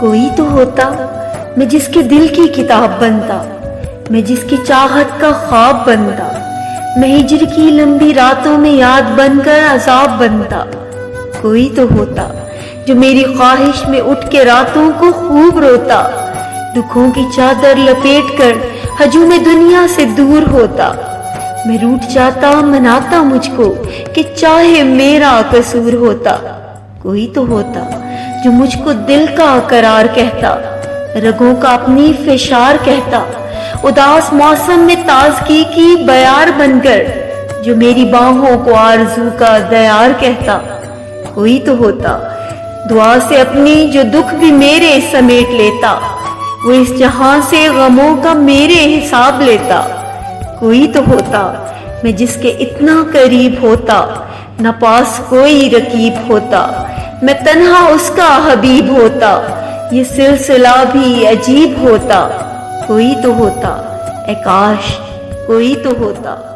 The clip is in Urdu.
کوئی تو ہوتا میں جس کے دل کی کتاب بنتا، میں جس کی چاہت کا خواب بنتا، میں ہجر کی لمبی راتوں میں یاد بن کر عذاب بنتا۔ کوئی تو ہوتا جو میری خواہش میں اٹھ کے راتوں کو خوب روتا، دکھوں کی چادر لپیٹ کر ہجوم دنیا سے دور ہوتا۔ میں روٹھ جاتا مناتا مجھ کو کہ چاہے میرا قصور ہوتا۔ کوئی تو ہوتا جو مجھ کو دل کا قرار کہتا، رگوں کا اپنی فشار کہتا، اداس موسم میں تازگی کی بیار بن کر جو میری باہوں کو آرزو کا دیار کہتا۔ کوئی تو ہوتا دعا سے اپنی جو دکھ بھی میرے سمیٹ لیتا، وہ اس جہاں سے غموں کا میرے حساب لیتا۔ کوئی تو ہوتا میں جس کے اتنا قریب ہوتا، نہ پاس کوئی رقیب ہوتا، میں تنہا اس کا حبیب ہوتا، یہ سلسلہ بھی عجیب ہوتا۔ کوئی تو ہوتا، اے کاش کوئی تو ہوتا۔